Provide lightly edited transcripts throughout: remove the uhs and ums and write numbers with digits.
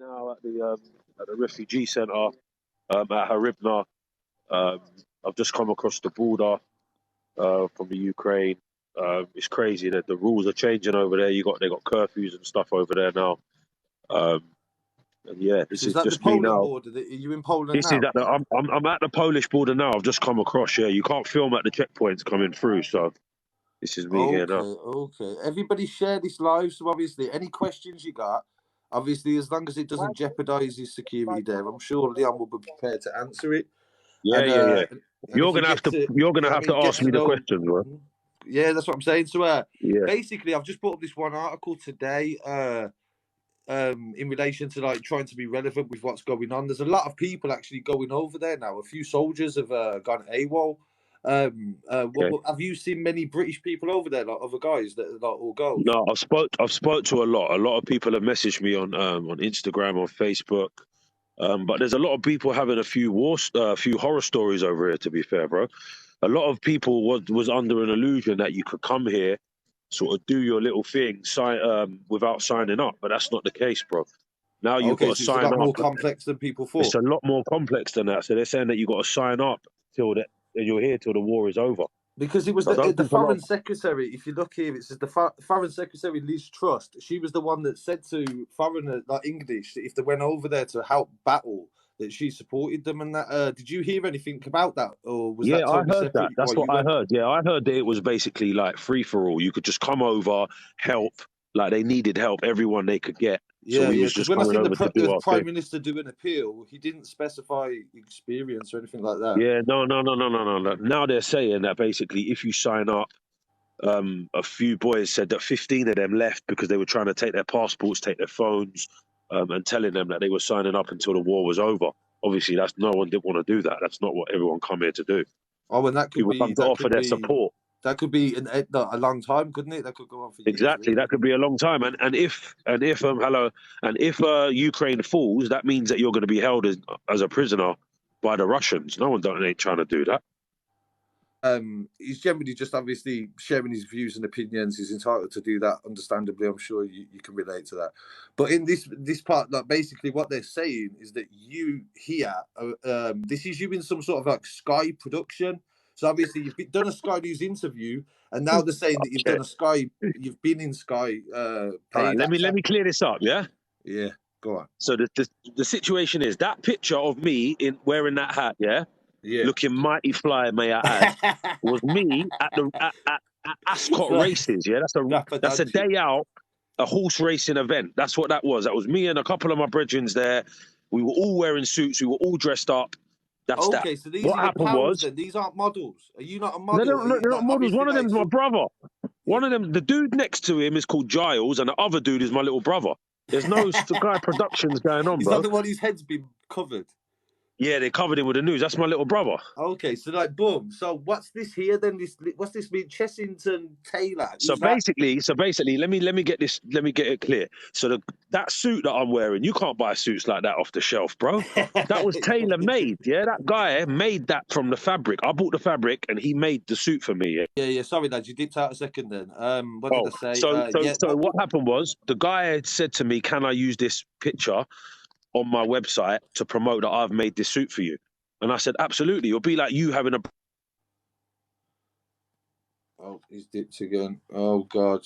now at the refugee centre at Haribna. I've just come across the border from the Ukraine. It's crazy that the rules are changing over there. They got curfews and stuff over there now. And yeah, this So is is that the just me Poland now. border? Are you in Poland This now? is I'm at the Polish border now. I've just come across. Yeah, you can't film at the checkpoints coming through. So this is me here now. Okay. Everybody share this live. So obviously, any questions you got, obviously, as long as it doesn't jeopardise his security there, I'm sure Leon will be prepared to answer it. Yeah, And You're gonna have to ask me the questions, bro. Yeah, that's what I'm saying. So Yeah. basically, I've just brought up this one article today. In relation to like trying to be relevant with what's going on. There's a lot of people actually going over there now. A few soldiers have gone AWOL. Have you seen many British people over there, like other guys that like all go? No, I've spoke to a lot. A lot of people have messaged me on Instagram, on Facebook. But there's a lot of people having a few horror stories over here. To be fair, bro, a lot of people was under an illusion that you could come here, sort of do your little thing, without signing up, but that's not the case, bro. Now you've got to sign up. It's a lot more complex than people thought. It's a lot more complex than that. So they're saying that you got to sign up and you're here till the war is over. Because it was the foreign secretary. If you look here, it says the foreign secretary Liz Truss. She was the one that said to foreigners, like English, that if they went over there to help battle, that she supported them. And that did you hear anything about that, or was that totally I heard separate? that. That's what I heard. Yeah, I heard that it was basically like free for all. You could just come over, help. Like they needed help, everyone they could get. Yeah, because when I seen the Prime Minister do an appeal, he didn't specify experience or anything like that. Yeah, no. Now they're saying that basically if you sign up, a few boys said that 15 of them left because they were trying to take their passports, take their phones, and telling them that they were signing up until the war was over. Obviously, no one didn't want to do that. That's not what everyone come here to do. Oh, and that could people come to offer their support. That could be a long time, couldn't it? That could go on for years. Exactly, that could be a long time. And if Ukraine falls, that means that you're going to be held as a prisoner by the Russians. No one ain't trying to do that. He's generally just obviously sharing his views and opinions. He's entitled to do that, understandably. I'm sure you can relate to that. But in this part, like basically what they're saying is that you here, this is you in some sort of like Sky production. So obviously you've done a Sky News interview, and now they're saying that you've done a Sky, you've been in Sky. Right, let me clear this up. Yeah. Yeah. Go on. So the situation is that picture of me wearing that hat. Yeah. Yeah. Looking mighty fly, may I add, was me at Ascot races. Yeah, that's a day out, a horse racing event. That's what that was. That was me and a couple of my brethren there. We were all wearing suits. We were all dressed up. That's that. Okay, so what happened was these aren't models. Are you not a model? They're not models. One of them's my brother. One of them, the dude next to him is called Giles, and the other dude is my little brother. There's no Sky Productions going on, bro. Is that the one whose head's been covered? Yeah, they covered him with the news. That's my little brother. Okay, so like, boom. So what's this here then? What's this mean? Chessington Taylor. So basically, let me get it clear. So that suit that I'm wearing, you can't buy suits like that off the shelf, bro. That was tailor made. Yeah, that guy made that from the fabric. I bought the fabric and he made the suit for me. Yeah. Sorry, lads, you dipped out a second then. What did I say? So what happened was the guy had said to me, "Can I use this picture on my website to promote that I've made this suit for you?" And I said, absolutely. It'll be like you having a... Oh, he's dipped again. Oh, God.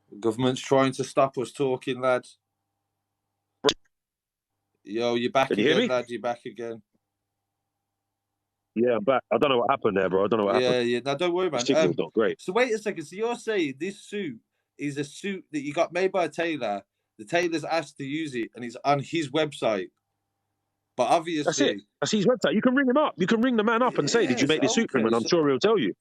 The government's trying to stop us talking, lads. Yo, you're back again, lad. You're back again. Yeah, I'm back. I don't know what happened there, bro. I don't know what happened. Yeah. No, don't worry, man. The signal's not great. So wait a second. So you're saying this suit is a suit that you got made by a tailor. The tailor's asked to use it, and it's on his website. But obviously, that's it. That's his website. You can ring him up. You can ring the man up and say, "Did you make this suit for him?" And I'm sure he'll tell you.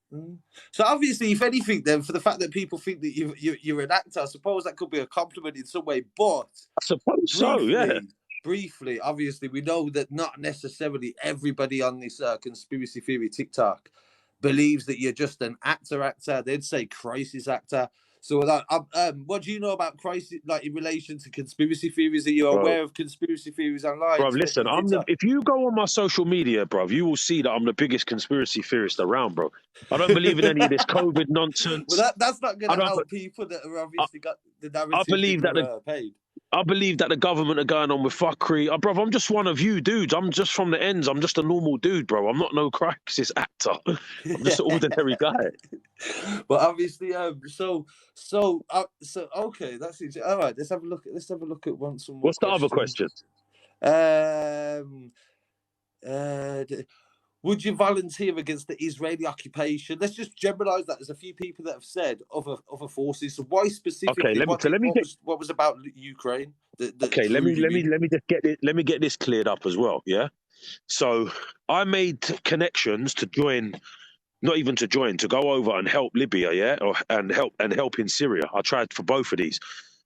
So obviously, if anything, then for the fact that people think that you're an actor, I suppose that could be a compliment in some way. But I suppose so. Yeah. Briefly, obviously, we know that not necessarily everybody on this conspiracy theory TikTok believes that you're just an actor. They'd say crisis actor. So, what do you know about crisis, like in relation to conspiracy theories? Are you aware of conspiracy theories online? Bro, listen, if you go on my social media, bro, you will see that I'm the biggest conspiracy theorist around, bro. I don't believe in any of this COVID nonsense. Well, that's not going to help people that are obviously got the narrative. I believe that paid. I believe that the government are going on with fuckery. Bro, I'm just one of you dudes. I'm just from the ends. I'm just a normal dude, bro. I'm not no crisis actor. I'm just an ordinary guy. But obviously, so okay, that's it. All right, let's have a look at one. Some more What's the other questions. question? Would you volunteer against the Israeli occupation? Let's just generalize that. There's a few people that have said other forces. So why specifically? Okay, what was about Ukraine? Okay, let me just get this cleared up as well. Yeah. So I made connections to join, not even to join, to go over and help Libya, yeah, and help in Syria. I tried for both of these.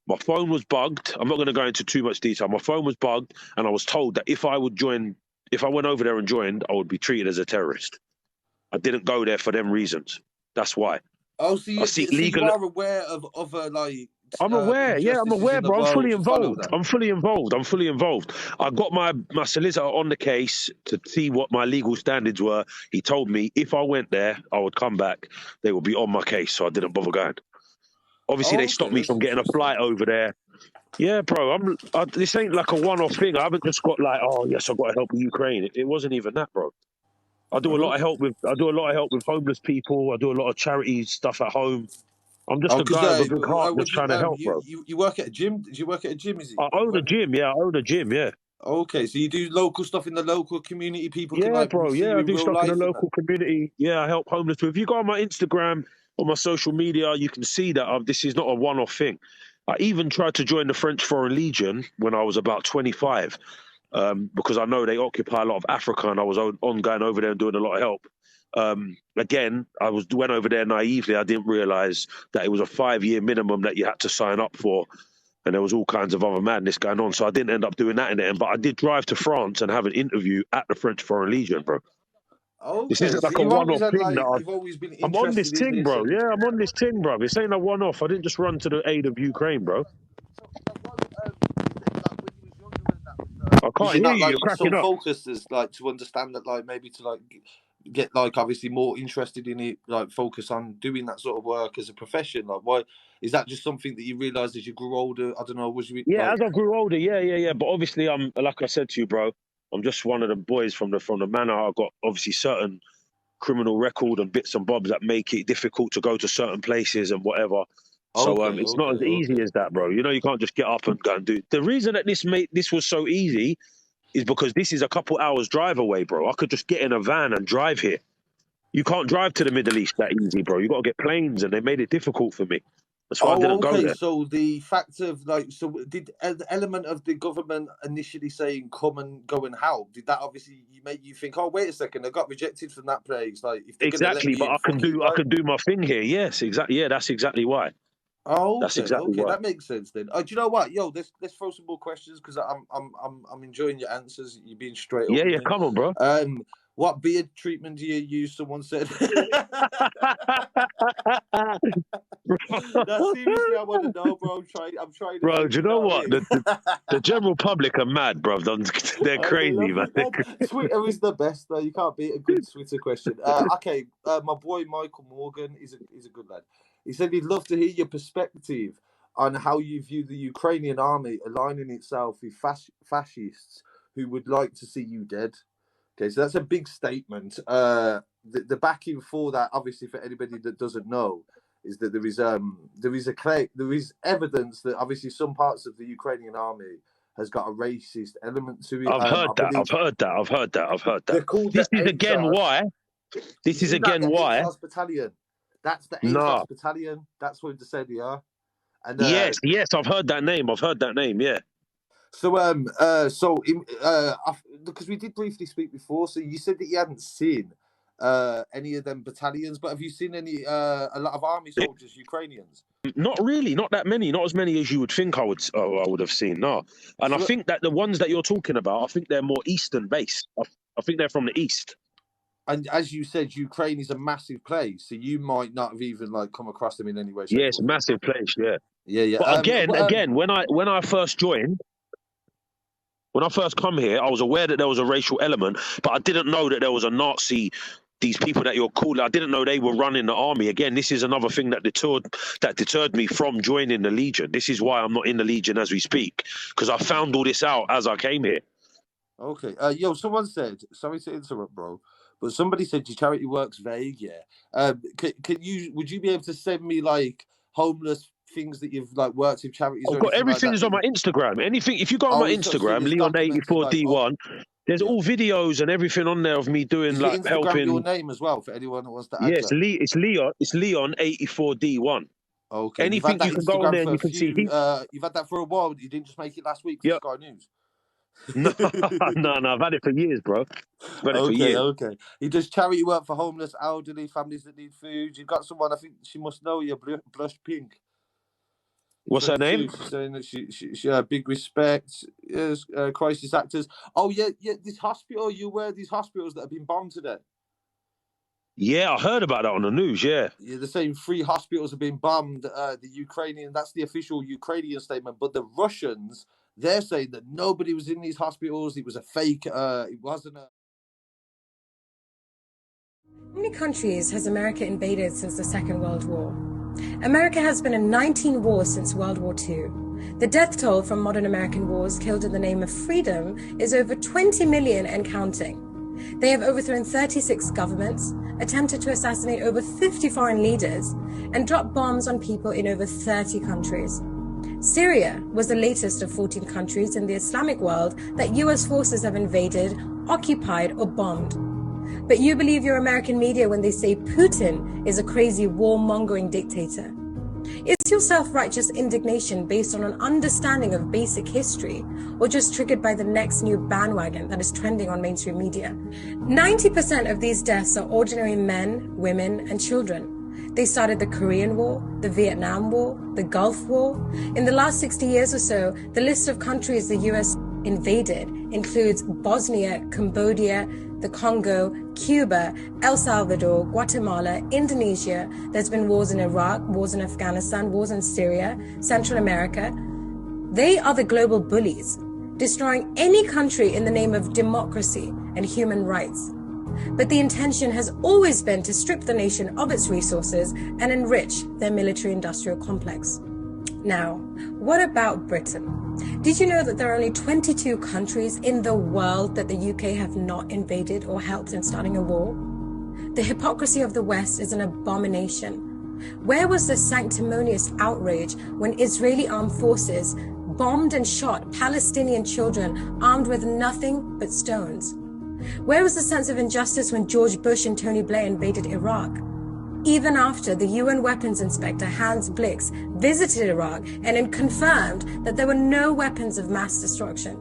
My phone was bugged. I'm not going to go into too much detail. My phone was bugged, and I was told that if I went over there and joined, I would be treated as a terrorist. I didn't go there for them reasons. That's why. Oh, so you are aware of other like. I'm aware, I'm aware, bro. I'm fully involved. I got my solicitor on the case to see what my legal standards were. He told me if I went there, I would come back. They would be on my case, so I didn't bother going. Obviously, they stopped me from getting a flight over there. Yeah, bro. This ain't like a one-off thing. I haven't just got like, oh yes, I've got to help Ukraine. It wasn't even that, bro. I do a lot of help with homeless people. I do a lot of charity stuff at home. I'm just a guy with a big heart that's trying to help, bro. You work at a gym? Did you work at a gym? Is it? I own a gym, yeah. Okay, so you do local stuff in the local community. People can like, bro. Yeah, I do stuff in the local community. Yeah, I help homeless people. If you go on my Instagram or my social media, you can see that this is not a one-off thing. I even tried to join the French Foreign Legion when I was about 25, because I know they occupy a lot of Africa, and I was going over there and doing a lot of help. Again, went over there naively. I didn't realize that it was a 5-year minimum that you had to sign up for, and there was all kinds of other madness going on. So I didn't end up doing that in the end. But I did drive to France and have an interview at the French Foreign Legion, bro. Okay. This isn't like a one-off thing. You've always been I'm on this thing, bro. Yeah, I'm on this thing, bro. This ain't a one-off. I didn't just run to the aid of Ukraine, bro. I can't hear you. You're cracking up. Focused as like to understand that, like maybe to like get like obviously more interested in it, like focus on doing that sort of work as a profession. Like, why is that just something that you realised as you grew older? I don't know. Was you? Yeah, as I grew older, yeah. But obviously, I'm like I said to you, bro. I'm just one of the boys from the manor. I've got obviously certain criminal record and bits and bobs that make it difficult to go to certain places and whatever. So it's not as easy as that, bro. You know, you can't just get up and go and do it. The reason that this was so easy is because this is a couple hours drive away, bro. I could just get in a van and drive here. You can't drive to the Middle East that easy, bro. You got to get planes, and they made it difficult for me. That's why I didn't go there. So the fact of like, so did the element of the government initially saying come and go and help? Did that obviously make you think, oh wait a second, I got rejected from that place? Like, if exactly, but I can do my thing here. Yes, exactly. Yeah, that's exactly why. Oh, okay. That's exactly why. That makes sense then. Do you know what? Yo, let's throw some more questions because I'm enjoying your answers. You're being straight up. Yeah, come on, bro. What beard treatment do you use? Someone said. No, seriously, I want to know, bro. I'm trying. Bro, do you know what? The general public are mad, bro. They're crazy, man. Twitter is the best, though. You can't beat a good Twitter question. Okay, my boy Michael Morgan is a good lad. He said he'd love to hear your perspective on how you view the Ukrainian army aligning itself with fascists who would like to see you dead. Okay, so that's a big statement. The backing for that, obviously, for anybody that doesn't know, is that there is evidence that obviously some parts of the Ukrainian army has got a racist element to it. I've heard that. This is again why. This is again why. Battalion. That's the ASOS battalion. That's what they said they are. And yes, I've heard that name. Yeah. So, because we did briefly speak before, so you said that you hadn't seen any of them battalions, but have you seen any a lot of army soldiers, Ukrainians? Not really, not that many, not as many as you would think I would have seen. No, and I think that the ones that you're talking about, I think they're more eastern based. I think they're from the east. And as you said, Ukraine is a massive place, so you might not have even like come across them in any way. Yes, massive place. Yeah. Yeah. But again, when I first joined. When I first come here, I was aware that there was a racial element, but I didn't know that there was a Nazi these people that you're calling, I didn't know they were running the army. Again, this is another thing that deterred me from joining the Legion. This is why I'm not in the Legion as we speak, because I found all this out as I came here. Okay. Yo, someone said, sorry to interrupt, bro, but somebody said your charity work's vague. Yeah. Would you be able to send me like homeless things that you've like worked with charities? I've or got anything everything like is that? on my Instagram. Anything, if you go on my So Instagram, it's documented, Leon84D1, there's yeah. all videos and everything on there of me doing Is like your Instagram helping. your name as well for anyone that wants to add? Yes, it's Leon84D1. Okay. Anything you can go on there and you can see. You've had that for a while. You didn't just make it last week for Sky News. No, I've had it for years, bro. I've had it for years. Okay. He does charity work for homeless, elderly, families that need food. You've got someone, I think she must know you, Blush Pink. What's her name? She's saying that she big respect. Yes, crisis actors. Oh yeah. This hospital, you were these hospitals that have been bombed today. Yeah, I heard about that on the news. Yeah, they're saying 3 hospitals have been bombed. The Ukrainian, that's the official Ukrainian statement, but the Russians, they're saying that nobody was in these hospitals. It was a fake. It wasn't a. How many countries has America invaded since the Second World War? America has been in 19 wars since World War II. The death toll from modern American wars killed in the name of freedom is over 20 million and counting. They have overthrown 36 governments, attempted to assassinate over 50 foreign leaders, and dropped bombs on people in over 30 countries. Syria was the latest of 14 countries in the Islamic world that US forces have invaded, occupied, or bombed. But you believe your American media when they say Putin is a crazy warmongering dictator. Is your self-righteous indignation based on an understanding of basic history, or just triggered by the next new bandwagon that is trending on mainstream media? 90% of these deaths are ordinary men, women, and children. They started the Korean War, the Vietnam War, the Gulf War. In the last 60 years or so, the list of countries the US invaded includes Bosnia, Cambodia, the Congo, Cuba, El Salvador, Guatemala, Indonesia. There's been wars in Iraq, wars in Afghanistan, wars in Syria, Central America. They are the global bullies, destroying any country in the name of democracy and human rights. But the intention has always been to strip the nation of its resources and enrich their military-industrial complex. Now, what about Britain? Did you know that there are only 22 countries in the world that the UK have not invaded or helped in starting a war? The hypocrisy of the West is an abomination. Where was the sanctimonious outrage when Israeli armed forces bombed and shot Palestinian children armed with nothing but stones? Where was the sense of injustice when George Bush and Tony Blair invaded Iraq? Even after the UN weapons inspector Hans Blix visited Iraq and confirmed that there were no weapons of mass destruction.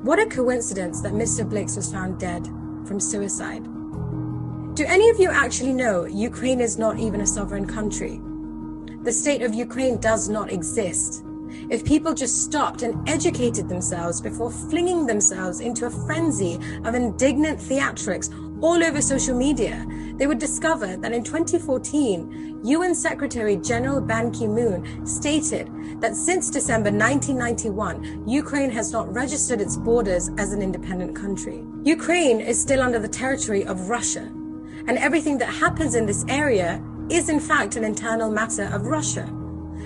What a coincidence that Mr. Blix was found dead from suicide. Do any of you actually know Ukraine is not even a sovereign country? The state of Ukraine does not exist. If people just stopped and educated themselves before flinging themselves into a frenzy of indignant theatrics all over social media, they would discover that in 2014, UN Secretary General Ban Ki-moon stated that since December 1991, Ukraine has not registered its borders as an independent country. Ukraine is still under the territory of Russia, and everything that happens in this area is in fact an internal matter of Russia.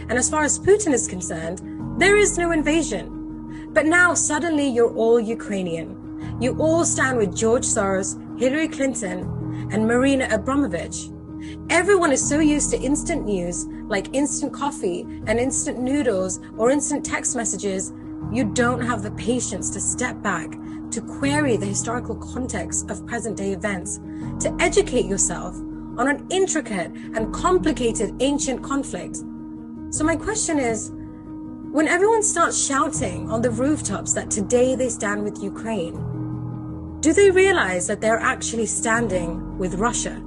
And as far as Putin is concerned, there is no invasion. But now suddenly you're all Ukrainian. You all stand with George Soros, Hillary Clinton, and Marina Abramovich. Everyone is so used to instant news, like instant coffee and instant noodles or instant text messages, you don't have the patience to step back, to query the historical context of present-day events, to educate yourself on an intricate and complicated ancient conflict. So my question is, when everyone starts shouting on the rooftops that today they stand with Ukraine, do they realize that they're actually standing with Russia?